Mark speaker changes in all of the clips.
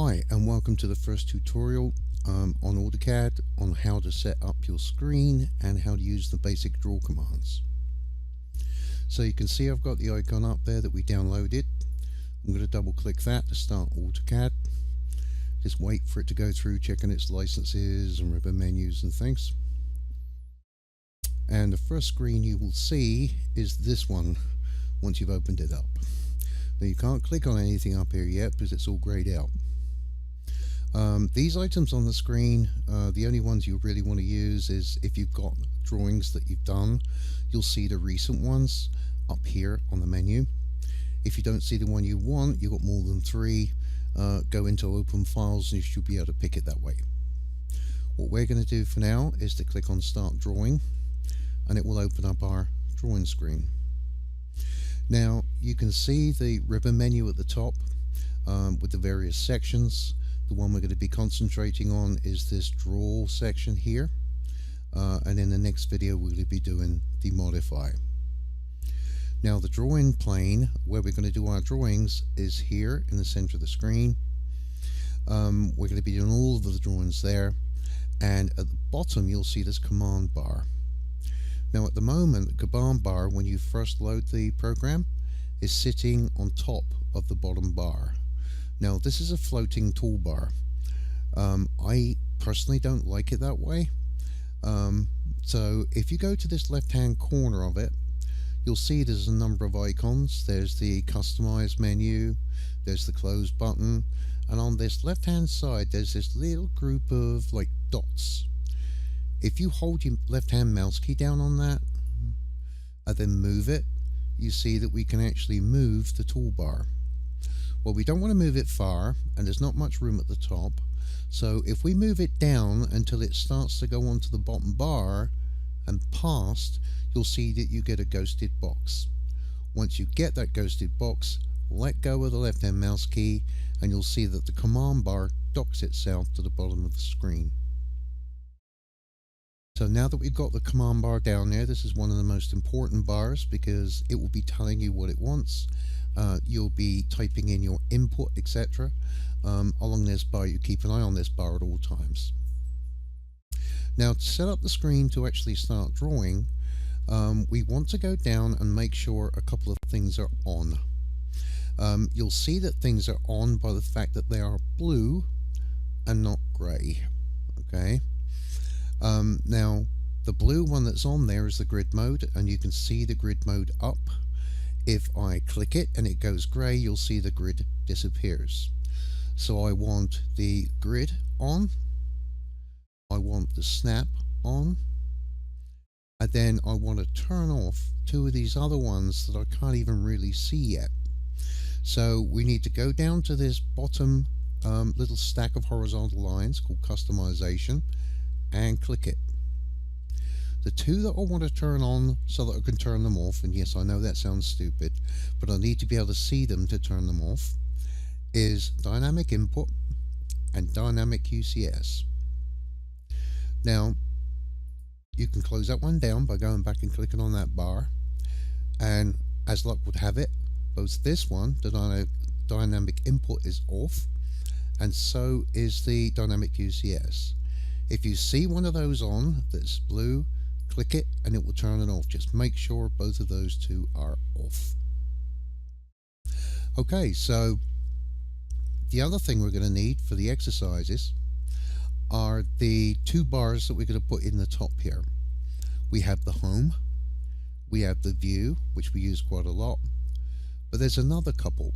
Speaker 1: Hi and welcome to the first tutorial on AutoCAD on how to set up your screen and how to use the basic draw commands. So you can see I've got the icon up there that we downloaded. I'm going to double click that to start AutoCAD. Just wait for it to go through checking its licenses and ribbon menus and things. And the first screen you will see is this one once you've opened it up. Now you can't click on anything up here yet because it's all grayed out. These items on the screen, the only ones you really want to use is if you've got drawings that you've done, you'll see the recent ones up here on the menu. If you don't see the one you want, you've got more than three, go into open files and you should be able to pick it that way. What we're going to do for now is to click on start drawing and it will open up our drawing screen. Now you can see the ribbon menu at the top with the various sections. The one we're going to be concentrating on is this draw section here, and in the next video we'll be doing the modify. Now the drawing plane where we're going to do our drawings is here in the center of the screen. We're going to be doing all of the drawings there, and at the bottom you'll see this command bar. Now at the moment the command bar, when you first load the program, is sitting on top of the bottom bar. Now this is a floating toolbar. I personally don't like it that way. So if you go to this left hand corner of it, you'll see there's a number of icons. There's the customize menu, there's the close button, and on this left hand side there's this little group of like dots. If you hold your left hand mouse key down on that and then move it, you see that we can actually move the toolbar. Well, we don't want to move it far, and there's not much room at the top, so if we move it down until it starts to go onto the bottom bar and past, you'll see that you get a ghosted box. Once you get that ghosted box, let go of the left hand mouse key and you'll see that the command bar docks itself to the bottom of the screen. So now that we've got the command bar down there, this is one of the most important bars because it will be telling you what it wants. You'll be typing in your input, etc. Along this bar. You keep an eye on this bar at all times. Now to set up the screen to actually start drawing, we want to go down and make sure a couple of things are on. You'll see that things are on by the fact that they are blue and not grey. Okay. Now the blue one that's on there is the grid mode, and you can see the grid mode up. If I click it and it goes grey, you'll see the grid disappears. So I want the grid on, I want the snap on, and then I want to turn off two of these other ones that I can't even really see yet. So we need to go down to this bottom little stack of horizontal lines called customization and click it. The two that I want to turn on so that I can turn them off, and yes, I know that sounds stupid, but I need to be able to see them to turn them off, is dynamic input and dynamic UCS. Now you can close that one down by going back and clicking on that bar, and as luck would have it, both this one, the dynamic input, is off, and so is the dynamic UCS. If you see one of those on that's blue, click it and it will turn it off. Just make sure both of those two are off. Okay, so the other thing we're going to need for the exercises are the two bars that we're going to put in the top here. We have the home, we have the view, which we use quite a lot, but there's another couple.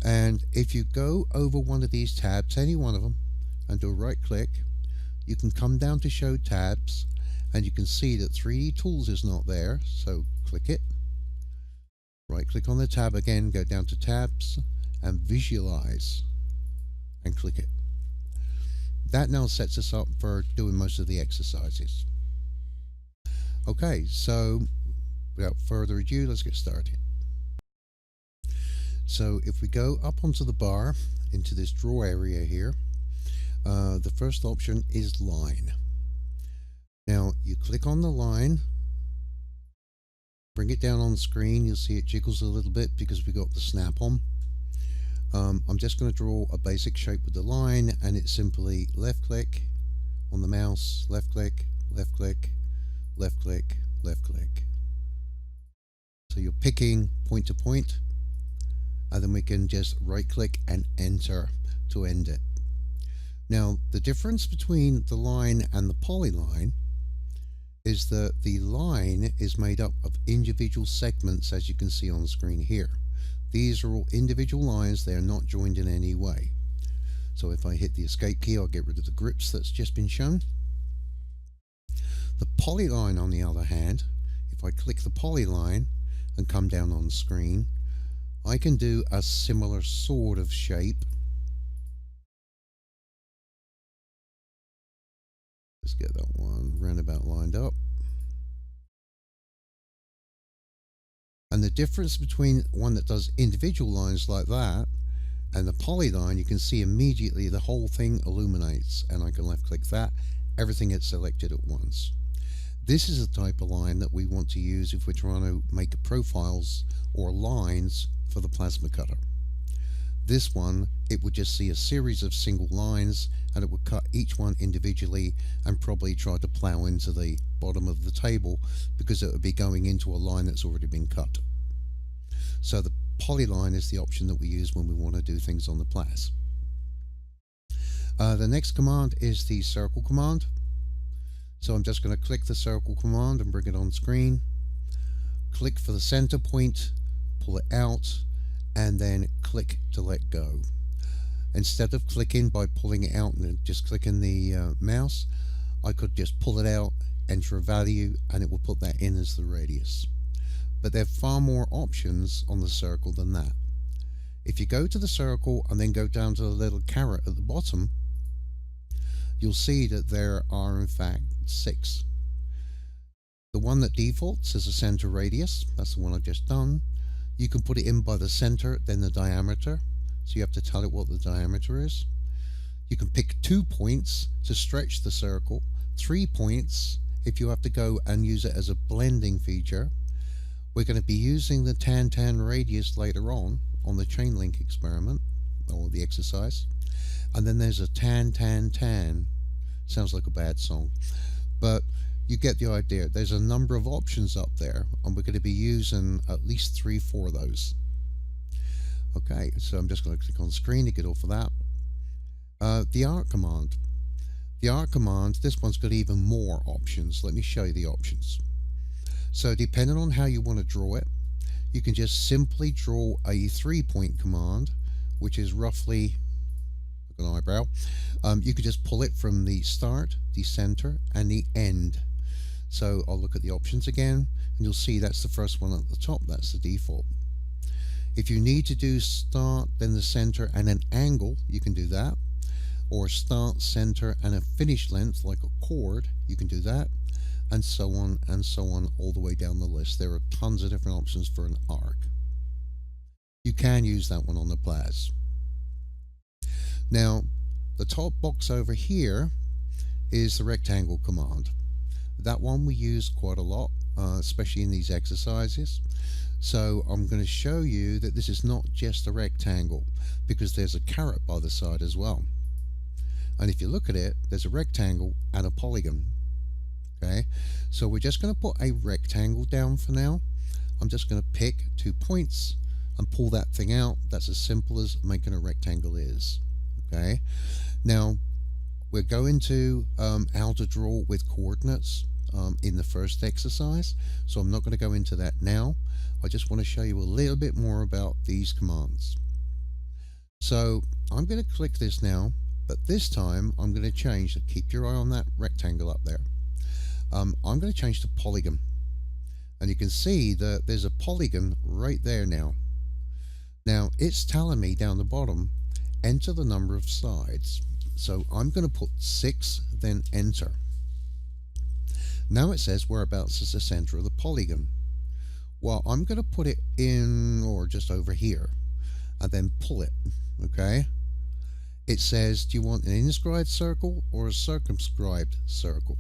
Speaker 1: And if you go over one of these tabs, any one of them, and do a right click, you can come down to show tabs and you can see that 3D tools is not there, so click it, right click on the tab again, go down to tabs and visualize and click it. That now sets us up for doing most of the exercises. Okay, so without further ado, let's get started. So if we go up onto the bar into this draw area here, the first option is line. Now you click on the line, bring it down on the screen, you'll see it jiggles a little bit because we got the snap on. I'm just going to draw a basic shape with the line, and it's simply left click on the mouse, left click, left click, left click, left click. So you're picking point to point, and then we can just right click and enter to end it. Now, the difference between the line and the polyline is that the line is made up of individual segments, as you can see on the screen here. These are all individual lines, they are not joined in any way. So if I hit the escape key, I'll get rid of the grips that's just been shown. The polyline, on the other hand, if I click the polyline and come down on the screen, I can do a similar sort of shape. Let's get that one roundabout lined up. And the difference between one that does individual lines like that and the polyline, you can see immediately the whole thing illuminates, and I can left click that, everything gets selected at once. This is the type of line that we want to use if we're trying to make profiles or lines for the plasma cutter. This one, it would just see a series of single lines, and it would cut each one individually and probably try to plow into the bottom of the table because it would be going into a line that's already been cut. So the polyline is the option that we use when we want to do things on the plas. The next command is the circle command. So I'm just going to click the circle command and bring it on screen. Click for the center point, pull it out, and then click to let go. Instead of clicking by pulling it out and just clicking the mouse, I could just pull it out, enter a value, and it will put that in as the radius. But there are far more options on the circle than that. If you go to the circle and then go down to the little caret at the bottom, you'll see that there are in fact 6. The one that defaults is a center radius, that's the one I've just done. You can put it in by the center, then the diameter, so you have to tell it what the diameter is. You can pick 2 points to stretch the circle, 3 points if you have to go and use it as a blending feature. We're going to be using the tan radius later on the chain link experiment, or the exercise. And then there's a tan. Sounds like a bad song, but you get the idea. There's a number of options up there, and we're going to be using at least 3-4 of those. Okay, so I'm just going to click on the screen to get off of that. The arc command. The arc command, this one's got even more options. Let me show you the options. So depending on how you want to draw it, you can just simply draw a 3-point command, which is roughly like an eyebrow. You could just pull it from the start, the center, and the end. So I'll look at the options again, and you'll see that's the first one at the top. That's the default. If you need to do start, then the center, and an angle, you can do that. Or start, center, and a finish length, like a chord, you can do that. And so on all the way down the list. There are tons of different options for an arc. You can use that one on the plas. Now, the top box over here is the rectangle command. That one we use quite a lot, especially in these exercises. So I'm going to show you that this is not just a rectangle, because there's a caret by the side as well. And if you look at it, there's a rectangle and a polygon. Okay, so we're just going to put a rectangle down for now. I'm just going to pick 2 points and pull that thing out. That's as simple as making a rectangle is. Okay, now we're going to how to draw with coordinates in the first exercise, so I'm not going to go into that now. I just want to show you a little bit more about these commands. So I'm going to click this now, but this time I'm going to change. Keep your eye on that rectangle up there. I'm going to change to polygon, and you can see that there's a polygon right there now. Now it's telling me down the bottom, enter the number of sides. So I'm going to put 6, then enter. Now it says whereabouts is the center of the polygon. Well, I'm going to put it in, or just over here, and then pull it. Okay, it says, do you want an inscribed circle or a circumscribed circle?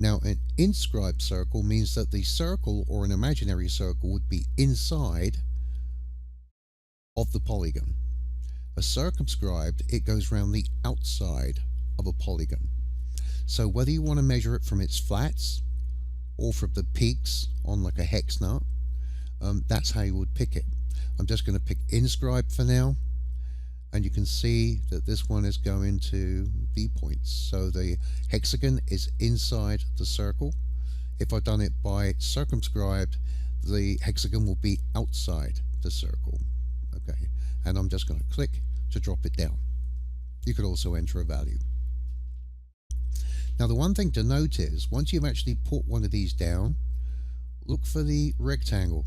Speaker 1: Now, an inscribed circle means that the circle, or an imaginary circle, would be inside of the polygon. A circumscribed, it goes around the outside of a polygon. So whether you want to measure it from its flats or from the peaks on like a hex nut, that's how you would pick it. I'm just going to pick inscribed for now, and you can see that this one is going to the points. So the hexagon is inside the circle. If I've done it by circumscribed, the hexagon will be outside the circle. Okay, and I'm just going to click to drop it down. You could also enter a value. Now the one thing to note is, once you've actually put one of these down, look for the rectangle.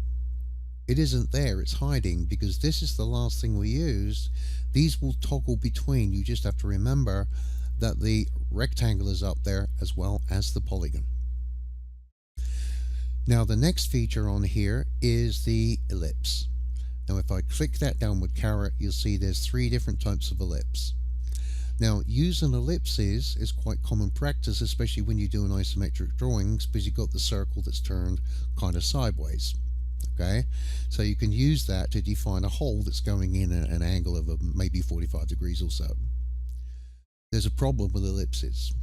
Speaker 1: It isn't there, it's hiding, because this is the last thing we used. These will toggle between. You just have to remember that the rectangle is up there as well as the polygon. Now the next feature on here is the ellipse. Now if I click that downward caret, you'll see there's 3 different types of ellipse. Now using ellipses is quite common practice, especially when you're doing isometric drawings, because you've got the circle that's turned kind of sideways. Okay, so you can use that to define a hole that's going in at an angle of maybe 45 degrees or so. There's a problem with ellipses.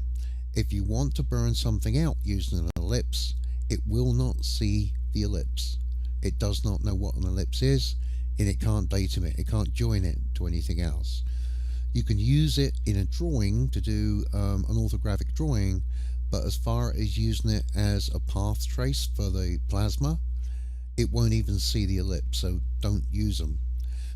Speaker 1: If you want to burn something out using an ellipse, it will not see the ellipse. It does not know what an ellipse is, and it can't datum it. It can't join it to anything else. You can use it in a drawing to do an orthographic drawing, but as far as using it as a path trace for the plasma, it won't even see the ellipse, so don't use them.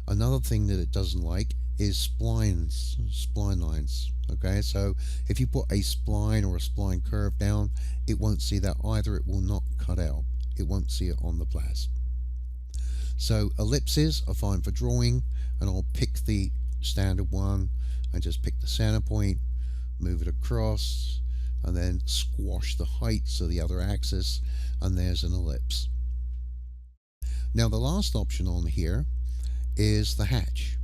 Speaker 1: Another thing that it doesn't like is spline lines. Okay, so if you put a spline or a spline curve down, it won't see that either. It will not cut out. It won't see it on the plas. So ellipses are fine for drawing, and I'll pick the standard one and just pick the center point, move it across, and then squash the heights of the other axis, and there's an ellipse. Now the last option on here is the hatch.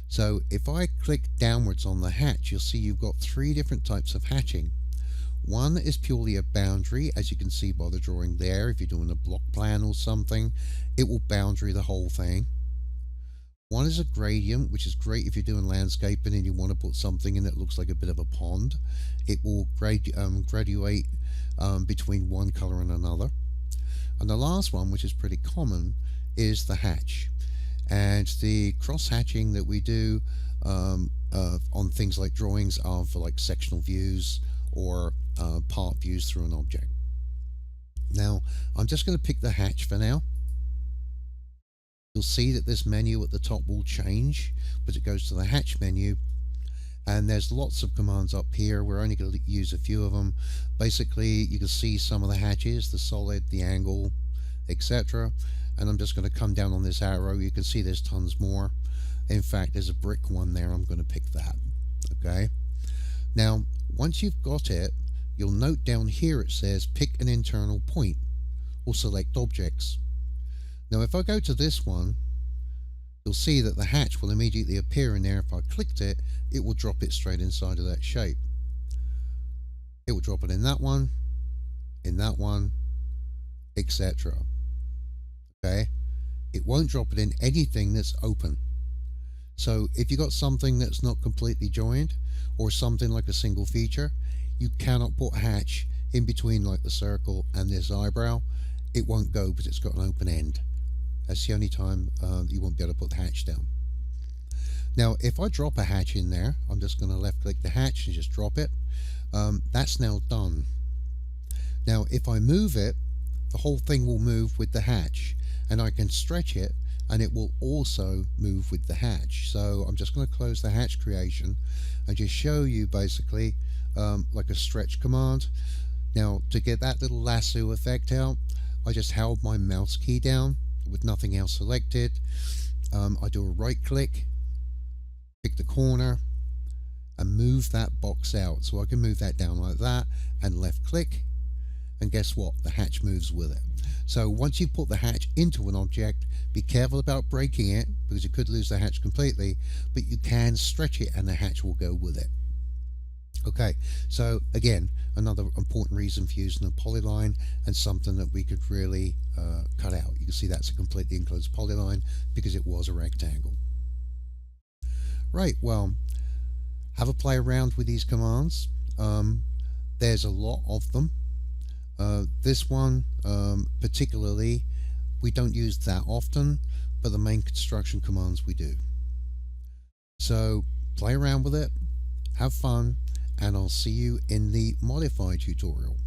Speaker 1: So if I click downwards on the hatch, you'll see you've got 3 different types of hatching. One is purely a boundary, as you can see by the drawing there. If you're doing a block plan or something, it will boundary the whole thing. One is a gradient, which is great if you're doing landscaping and you want to put something in that looks like a bit of a pond. It will graduate between one color and another. And the last one, which is pretty common, is the hatch. And the cross hatching that we do on things like drawings are for like sectional views or part views through an object. Now I'm just going to pick the hatch for now. You'll see that this menu at the top will change, but it goes to the hatch menu, and there's lots of commands up here. We're only going to use a few of them. Basically, you can see some of the hatches, the solid, the angle, etc. And I'm just going to come down on this arrow. You can see there's tons more. In fact, there's a brick one there. I'm going to pick that. Okay. Now, once you've got it, you'll note down here it says pick an internal point or select objects. Now, if I go to this one, you'll see that the hatch will immediately appear in there. If I clicked it, it will drop it straight inside of that shape. It will drop it in that one, etc. Okay? It won't drop it in anything that's open. So if you got something that's not completely joined, or something like a single feature, you cannot put hatch in between like the circle and this eyebrow. It won't go because it's got an open end. That's the only time you won't be able to put the hatch down. Now, if I drop a hatch in there, I'm just going to left click the hatch and just drop it. That's now done. Now, if I move it, the whole thing will move with the hatch, and I can stretch it and it will also move with the hatch. So I'm just going to close the hatch creation and just show you basically like a stretch command. Now, to get that little lasso effect out, I just held my mouse key down with nothing else selected. I do a right click, pick the corner, and move that box out. So I can move that down like that, and left click, and guess what? The hatch moves with it. So once you put the hatch into an object, be careful about breaking it, because you could lose the hatch completely, but you can stretch it and the hatch will go with it. Okay, so again, another important reason for using a polyline, and something that we could really cut out. You can see that's a completely enclosed polyline because it was a rectangle. Right, well, have a play around with these commands. There's a lot of them. This one, particularly, we don't use that often, but the main construction commands we do. So play around with it, have fun, and I'll see you in the modified tutorial.